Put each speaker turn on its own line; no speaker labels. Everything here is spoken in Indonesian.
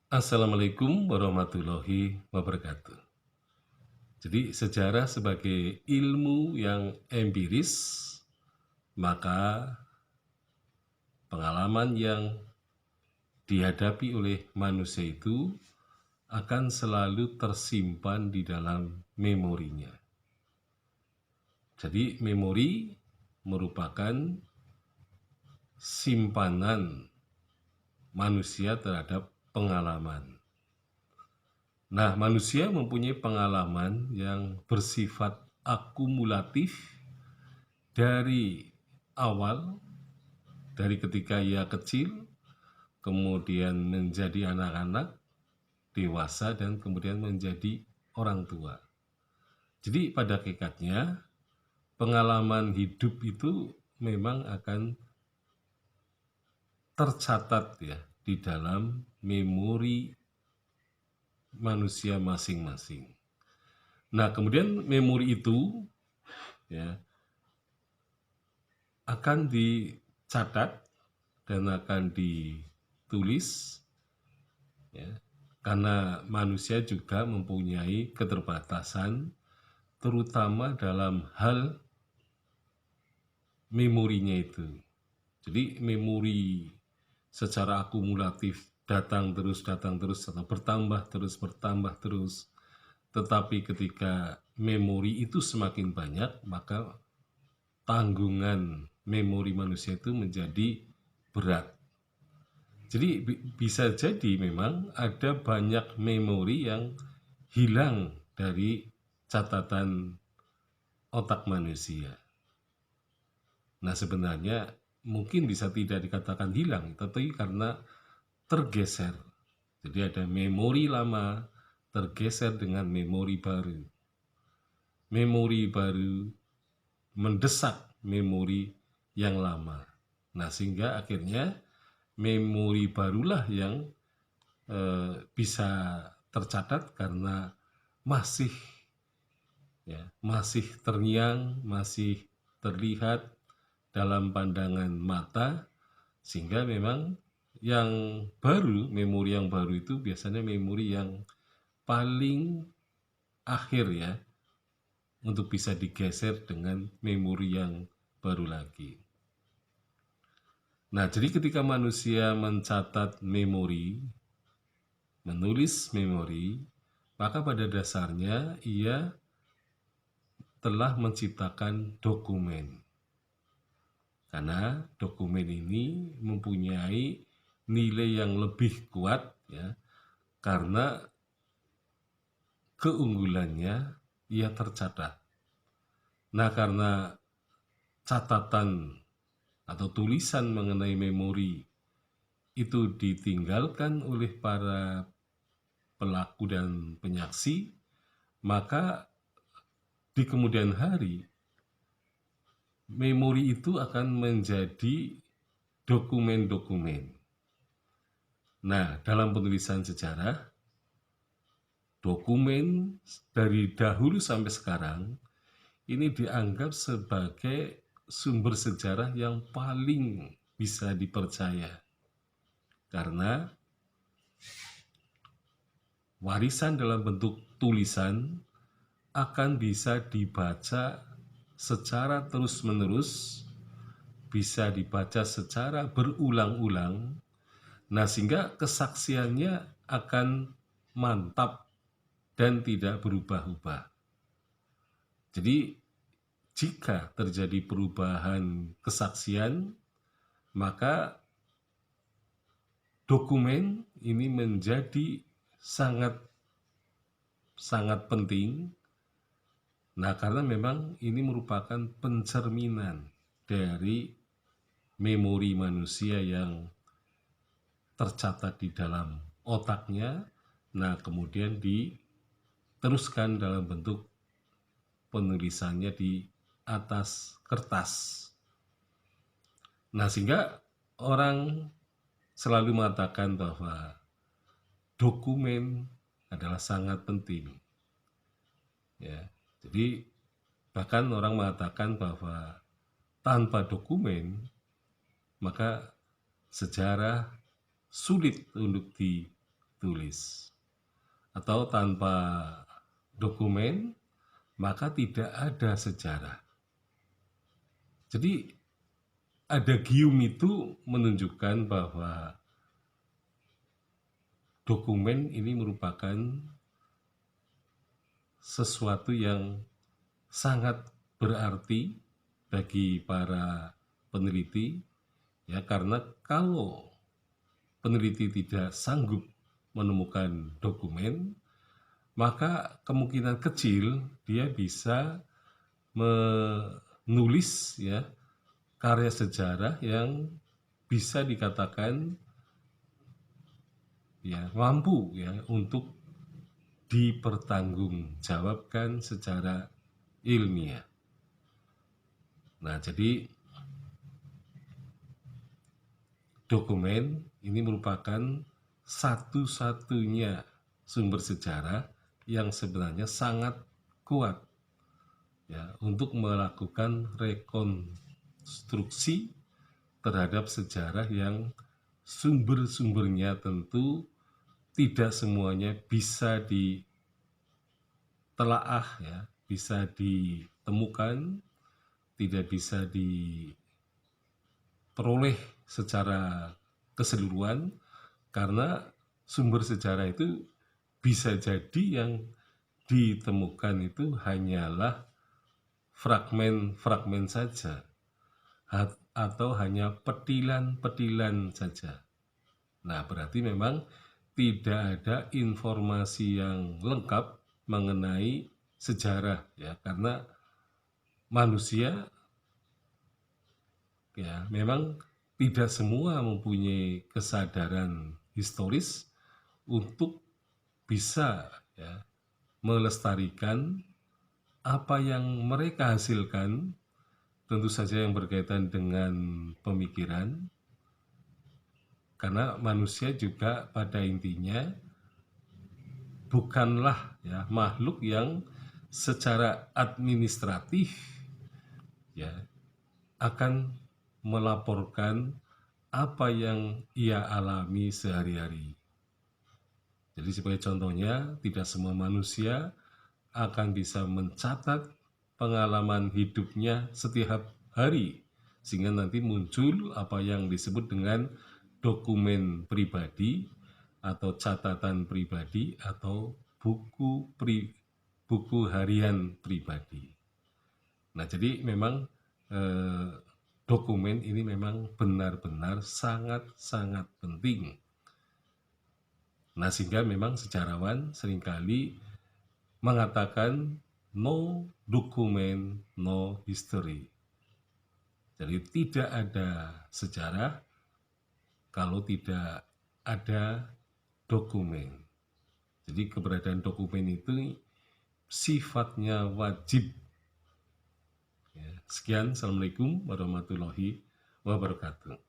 Assalamualaikum warahmatullahi wabarakatuh. Jadi sejarah sebagai ilmu yang empiris, maka pengalaman yang dihadapi oleh manusia itu akan selalu tersimpan di dalam memorinya. Jadi memori merupakan simpanan manusia terhadap pengalaman. Nah, manusia mempunyai pengalaman yang bersifat akumulatif dari awal, dari ketika ia kecil, kemudian menjadi anak-anak, dewasa, dan kemudian menjadi orang tua. Jadi pada hakikatnya, pengalaman hidup itu memang akan tercatat ya di dalam memori manusia masing-masing. Nah, kemudian memori itu ya akan dicatat dan akan ditulis ya, karena manusia juga mempunyai keterbatasan terutama dalam hal memorinya itu. Jadi memori secara akumulatif datang terus atau bertambah terus. Tetapi ketika memori itu semakin banyak, maka tanggungan memori manusia itu menjadi berat. Jadi bisa jadi memang ada banyak memori yang hilang dari catatan otak manusia. Nah, sebenarnya mungkin bisa tidak dikatakan hilang, tetapi karena tergeser. Jadi ada memori lama tergeser dengan memori baru. Memori baru mendesak memori yang lama. Nah, sehingga akhirnya memori barulah yang bisa tercatat karena masih masih terngiang, masih terlihat dalam pandangan mata, sehingga memang yang baru, memori yang baru itu biasanya memori yang paling akhir ya, untuk bisa digeser dengan memori yang baru lagi. Nah, jadi ketika manusia mencatat memori, menulis memori, maka pada dasarnya ia telah menciptakan dokumen. Karena dokumen ini mempunyai nilai yang lebih kuat ya, karena keunggulannya ia tercatat. Nah, karena catatan atau tulisan mengenai memori itu ditinggalkan oleh para pelaku dan penyaksi, maka di kemudian hari memori itu akan menjadi dokumen-dokumen. Nah, dalam penulisan sejarah, dokumen dari dahulu sampai sekarang ini dianggap sebagai sumber sejarah yang paling bisa dipercaya. Karena warisan dalam bentuk tulisan akan bisa dibaca secara terus-menerus, bisa dibaca secara berulang-ulang. Nah, sehingga kesaksiannya akan mantap dan tidak berubah-ubah. Jadi, jika terjadi perubahan kesaksian, maka dokumen ini menjadi sangat penting. Nah, karena memang ini merupakan pencerminan dari memori manusia yang tercatat di dalam otaknya. Nah, kemudian diteruskan dalam bentuk penulisannya di atas kertas. Nah, sehingga orang selalu mengatakan bahwa dokumen adalah sangat penting. Ya, jadi bahkan orang mengatakan bahwa tanpa dokumen maka sejarah sulit untuk tulis. Atau tanpa dokumen, maka tidak ada sejarah. Jadi ada gium itu menunjukkan bahwa dokumen ini merupakan sesuatu yang sangat berarti bagi para peneliti, ya, karena kalau peneliti tidak sanggup menemukan dokumen, maka kemungkinan kecil dia bisa menulis, ya, karya sejarah yang bisa dikatakan, ya, mampu, ya, untuk dipertanggungjawabkan secara ilmiah. Nah, jadi dokumen ini merupakan satu-satunya sumber sejarah yang sebenarnya sangat kuat, ya, untuk melakukan rekonstruksi terhadap sejarah yang sumber-sumbernya tentu tidak semuanya bisa ditelaah, ya, bisa ditemukan, tidak bisa diperoleh secara keseluruhan, karena sumber sejarah itu bisa jadi yang ditemukan itu hanyalah fragmen-fragmen saja, atau hanya petilan-petilan saja. Nah, berarti memang tidak ada informasi yang lengkap mengenai sejarah, ya, karena manusia, ya, memang tidak semua mempunyai kesadaran historis untuk bisa, ya, melestarikan apa yang mereka hasilkan, tentu saja yang berkaitan dengan pemikiran, karena manusia juga pada intinya bukanlah, ya, makhluk yang secara administratif, ya, akan melaporkan apa yang ia alami sehari-hari. Jadi sebagai contohnya, tidak semua manusia akan bisa mencatat pengalaman hidupnya setiap hari, sehingga nanti muncul apa yang disebut dengan dokumen pribadi atau catatan pribadi atau buku harian pribadi. Nah, jadi memang dokumen ini memang benar-benar sangat-sangat penting. Nah, sehingga memang sejarawan seringkali mengatakan no document, no history. Jadi tidak ada sejarah kalau tidak ada dokumen. Jadi keberadaan dokumen itu sifatnya wajib. Ya, sekian, Assalamualaikum warahmatullahi wabarakatuh.